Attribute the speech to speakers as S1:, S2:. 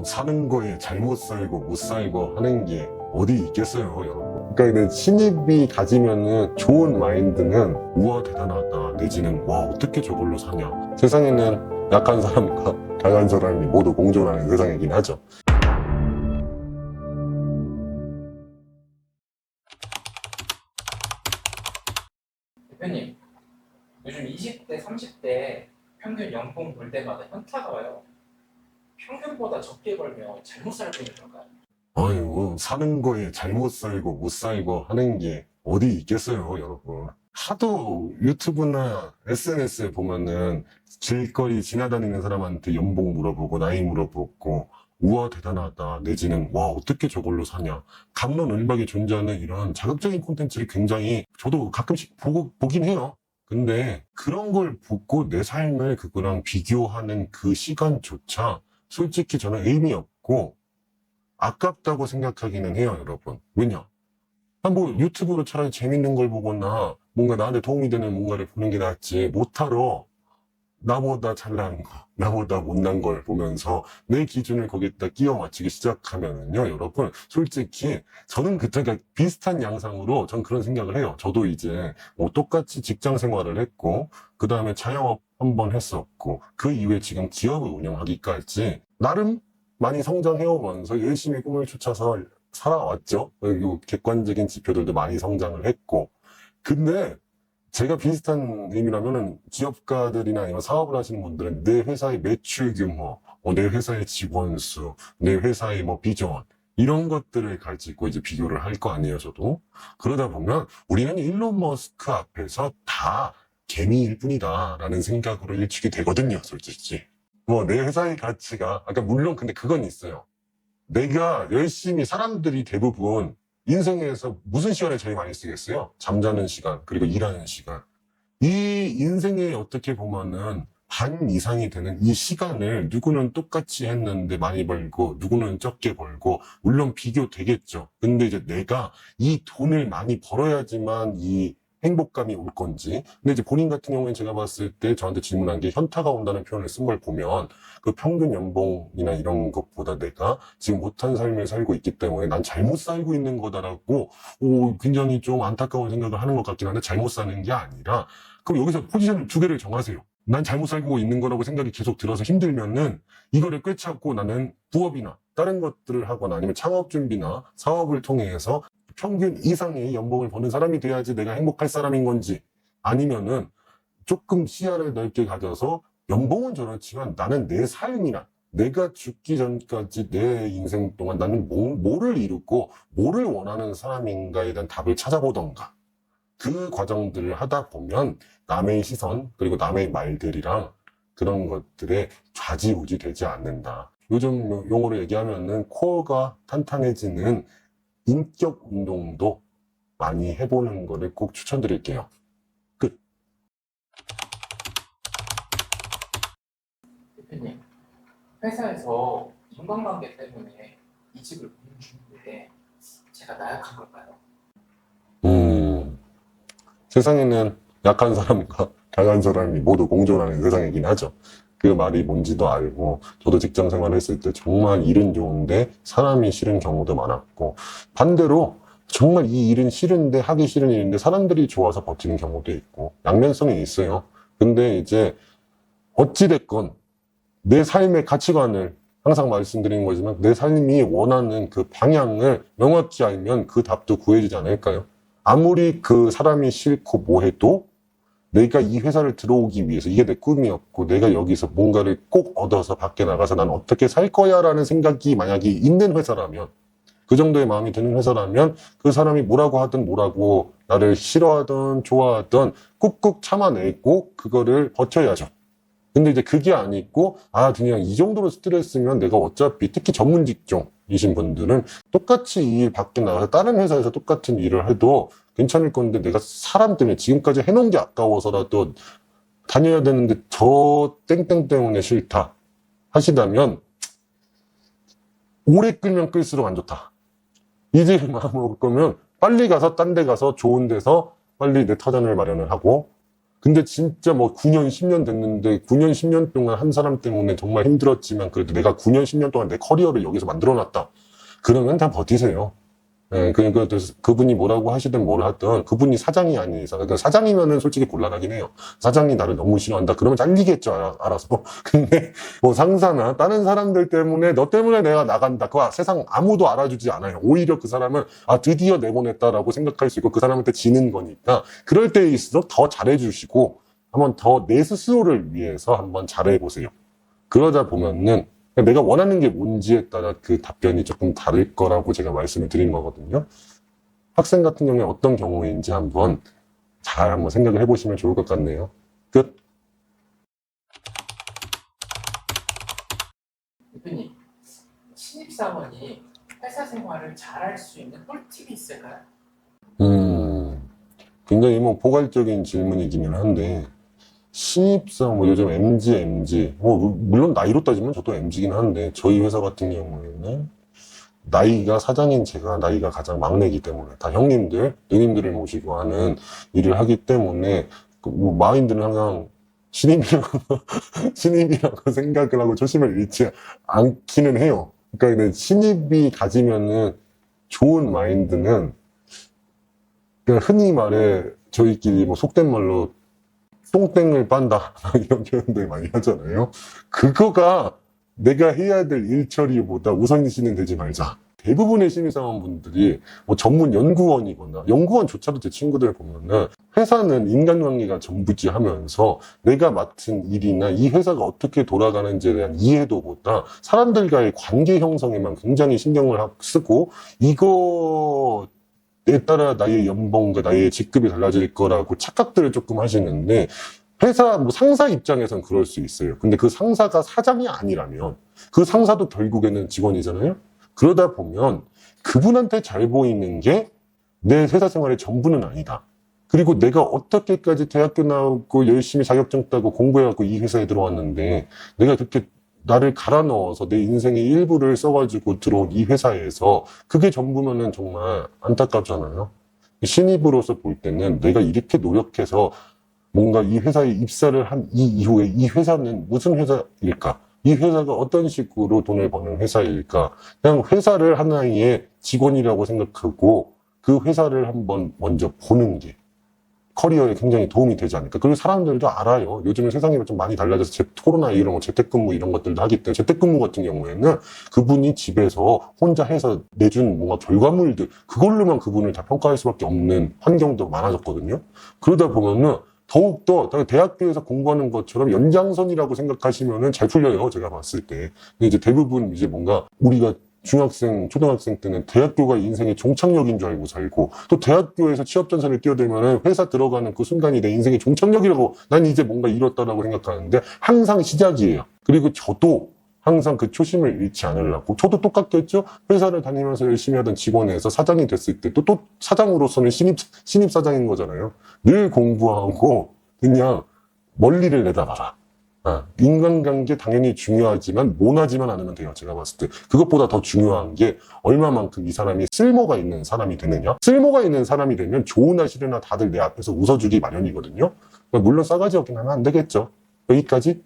S1: 사는 거에 잘못 살고 못 살고 하는 게 어디 있겠어요, 여러분. 그러니까 신입이 가지면은 좋은 마인드는 우와 대단하다 내지는 와 어떻게 저걸로 사냐. 세상에는 약한 사람과 강한 사람이 모두 공존하는 세상이긴 하죠.
S2: 대표님, 요즘 20대, 30대 평균 연봉 볼 때마다 현타가 와요. 평균보다 적게 벌면 잘못 살고 있는 건가요?
S1: 아유, 사는 거에 잘못 살고 못 살고 하는 게 어디 있겠어요, 여러분. 하도 유튜브나 SNS에 보면은 길거리 지나다니는 사람한테 연봉 물어보고 나이 물어보고 우와 대단하다 내지는 와 어떻게 저걸로 사냐. 갑론을박이 존재하는 이런 자극적인 콘텐츠를 굉장히 저도 가끔씩 보긴 해요. 근데 그런 걸 보고 내 삶을 그거랑 비교하는 그 시간조차 솔직히 저는 의미 없고 아깝다고 생각하기는 해요, 여러분. 왜냐? 뭐 유튜브로 차라리 재밌는 걸 보거나 뭔가 나한테 도움이 되는 뭔가를 보는 게 낫지. 못하러 나보다 잘난 거, 나보다 못난 걸 보면서 내 기준을 거기다 끼워 맞추기 시작하면은요, 여러분, 솔직히 저는 그때가 비슷한 양상으로 전 그런 생각을 해요. 저도 이제 뭐 똑같이 직장 생활을 했고, 그 다음에 자영업 한번 했었고, 그 이후에 지금 기업을 운영하기까지 나름 많이 성장해오면서 열심히 꿈을 쫓아서 살아왔죠. 그리고 객관적인 지표들도 많이 성장을 했고. 근데 제가 비슷한 의미라면은 기업가들이나 아니면 사업을 하시는 분들은 내 회사의 매출 규모, 내 회사의 직원 수, 내 회사의 비전, 이런 것들을 가지고 이제 비교를 할 거 아니에요, 저도. 그러다 보면 우리는 일론 머스크 앞에서 다 개미일 뿐이다라는 생각으로 일축이 되거든요, 솔직히. 내 회사의 가치가, 물론 근데 그건 있어요. 내가 열심히 사람들이 대부분 인생에서 무슨 시간을 제일 많이 쓰겠어요? 잠자는 시간, 그리고 일하는 시간. 이 인생에 어떻게 보면은 반 이상이 되는 이 시간을 누구는 똑같이 했는데 많이 벌고, 누구는 적게 벌고, 물론 비교되겠죠. 근데 이제 내가 이 돈을 많이 벌어야지만 이 행복감이 올 건지. 근데 이제 본인 같은 경우에 제가 봤을 때 저한테 질문한 게 현타가 온다는 표현을 쓴 걸 보면 그 평균 연봉이나 이런 것보다 내가 지금 못한 삶을 살고 있기 때문에 난 잘못 살고 있는 거다라고 굉장히 좀 안타까운 생각을 하는 것 같긴 한데 잘못 사는 게 아니라 그럼 여기서 포지션 두 개를 정하세요. 난 잘못 살고 있는 거라고 생각이 계속 들어서 힘들면은 이거를 꿰차고 나는 부업이나 다른 것들을 하거나 아니면 창업 준비나 사업을 통해서 평균 이상의 연봉을 버는 사람이 돼야지 내가 행복할 사람인 건지 아니면은 조금 시야를 넓게 가져서 연봉은 저렇지만 나는 내 삶이나 내가 죽기 전까지 내 인생 동안 나는 뭐를 이루고 뭐를 원하는 사람인가에 대한 답을 찾아보던가 그 과정들을 하다 보면 남의 시선 그리고 남의 말들이랑 그런 것들에 좌지우지 되지 않는다. 요즘 용어로 얘기하면은 코어가 탄탄해지는 인격 운동도 많이 해보는 거를 꼭 추천드릴게요. 끝.
S2: 대표님, 회사에서 인간관계 때문에 이직을 보내주는데 제가 나약한 걸까요?
S1: 세상에는 약한 사람과 강한 사람이 모두 공존하는 세상이긴 하죠. 그 말이 뭔지도 알고 저도 직장 생활을 했을 때 정말 일은 좋은데 사람이 싫은 경우도 많았고 반대로 정말 이 일은 싫은데 하기 싫은 일인데 사람들이 좋아서 버티는 경우도 있고 양면성이 있어요. 근데 이제 어찌됐건 내 삶의 가치관을 항상 말씀드리는 거지만 내 삶이 원하는 그 방향을 명확히 알면 그 답도 구해지지 않을까요? 아무리 그 사람이 싫고 뭐해도 내가 이 회사를 들어오기 위해서 이게 내 꿈이었고 내가 여기서 뭔가를 꼭 얻어서 밖에 나가서 난 어떻게 살 거야 라는 생각이 만약에 있는 회사라면 그 정도의 마음이 드는 회사라면 그 사람이 뭐라고 하든 뭐라고 나를 싫어하든 좋아하든 꾹꾹 참아내고 그거를 버텨야죠. 근데 이제 그게 아니고 그냥 이 정도로 스트레스면 내가 어차피 특히 전문 직종이신 분들은 똑같이 이 일 밖에 나가서 다른 회사에서 똑같은 일을 해도 괜찮을 건데 내가 사람 때문에 지금까지 해놓은 게 아까워서라도 다녀야 되는데 저 땡땡 때문에 싫다 하시다면 오래 끌면 끌수록 안 좋다. 이제 마음 먹을 거면 빨리 가서 딴 데 가서 좋은 데서 빨리 내 터전을 마련을 하고 근데 진짜 뭐 9년, 10년 됐는데 9년, 10년 동안 한 사람 때문에 정말 힘들었지만 그래도 내가 9년, 10년 동안 내 커리어를 여기서 만들어놨다. 그러면 다 버티세요. 예, 그러니까 그분이 뭐라고 하시든 뭘 하든 그분이 사장이 아닌 이상, 그러니까 사장이면은 솔직히 곤란하긴 해요. 사장이 나를 너무 싫어한다. 그러면 잘리겠죠, 알아서. 근데 뭐 상사나 다른 사람들 때문에 너 때문에 내가 나간다. 그거 세상 아무도 알아주지 않아요. 오히려 그 사람은 드디어 내보냈다라고 생각할 수 있고 그 사람한테 지는 거니까 그럴 때에 있어서 더 잘해주시고 한번 더 내 스스로를 위해서 한번 잘해보세요. 그러다 보면은 내가 원하는 게 뭔지에 따라 그 답변이 조금 다를 거라고 제가 말씀을 드린 거거든요. 학생 같은 경우에 어떤 경우인지 한번 잘 한번 생각을 해보시면 좋을 것 같네요. 끝.
S2: 대표님, 신입사원이 회사 생활을 잘할 수 있는 꿀팁이 있을까요?
S1: 굉장히 뭐 포괄적인 질문이기는 한데 신입사원, 뭐 요즘 MG, 물론 나이로 따지면 저도 MG긴 한데, 저희 회사 같은 경우에는, 나이가, 사장인 제가 나이가 가장 막내이기 때문에, 다 형님들, 누님들을 모시고 하는 일을 하기 때문에, 뭐 마인드는 항상 신입이라고 생각을 하고 초심을 잃지 않기는 해요. 그러니까 근데 신입이 가지면은 좋은 마인드는, 그냥 흔히 말해, 저희끼리 뭐 속된 말로 똥땡을 빤다 이런 표현들 많이 하잖아요. 그거가 내가 해야 될 일처리보다 우선시는 되지 말자. 대부분의 신입사원분들이 뭐 전문 연구원이거나 연구원조차도 제 친구들 보면은 회사는 인간관계가 전부지 하면서 내가 맡은 일이나 이 회사가 어떻게 돌아가는지에 대한 이해도보다 사람들과의 관계 형성에만 굉장히 신경을 쓰고 이거 에 따라 나의 연봉과 나의 직급이 달라질 거라고 착각들을 조금 하시는데 회사 뭐 상사 입장에선 그럴 수 있어요. 근데 그 상사가 사장이 아니라면 그 상사도 결국에는 직원이잖아요. 그러다 보면 그분한테 잘 보이는 게 내 회사 생활의 전부는 아니다. 그리고 내가 어떻게까지 대학교 나오고 열심히 자격증 따고 공부해갖고 이 회사에 들어왔는데 내가 그렇게 나를 갈아 넣어서 내 인생의 일부를 써가지고 들어온 이 회사에서 그게 전부면은 정말 안타깝잖아요. 신입으로서 볼 때는 내가 이렇게 노력해서 뭔가 이 회사에 입사를 한 이 이후에 이 회사는 무슨 회사일까? 이 회사가 어떤 식으로 돈을 버는 회사일까? 그냥 회사를 하나의 직원이라고 생각하고 그 회사를 한번 먼저 보는 게 커리어에 굉장히 도움이 되지 않을까. 그리고 사람들도 알아요. 요즘은 세상이 좀 많이 달라져서 코로나 이런 거 재택근무 이런 것들도 하기 때문에 재택근무 같은 경우에는 그분이 집에서 혼자 해서 내준 뭔가 결과물들 그걸로만 그분을 다 평가할 수밖에 없는 환경도 많아졌거든요. 그러다 보면은 더욱더 대학교에서 공부하는 것처럼 연장선이라고 생각하시면은 잘 풀려요. 제가 봤을 때. 근데 이제 대부분 이제 뭔가 우리가 중학생, 초등학생 때는 대학교가 인생의 종착역인 줄 알고 살고 또 대학교에서 취업전선을 뛰어들면 회사 들어가는 그 순간이 내 인생의 종착역이라고 난 이제 뭔가 이뤘다라고 생각하는데 항상 시작이에요. 그리고 저도 항상 그 초심을 잃지 않으려고 저도 똑같겠죠. 회사를 다니면서 열심히 하던 직원에서 사장이 됐을 때 또 사장으로서는 신입사장인 거잖아요. 늘 공부하고 그냥 멀리를 내다봐라. 인간관계 당연히 중요하지만 모나지만 않으면 돼요. 제가 봤을 때 그것보다 더 중요한 게 얼마만큼 이 사람이 쓸모가 있는 사람이 되느냐. 쓸모가 있는 사람이 되면 좋으나 싫으나 다들 내 앞에서 웃어주기 마련이거든요. 물론 싸가지 없긴 하면 안 되겠죠. 여기까지.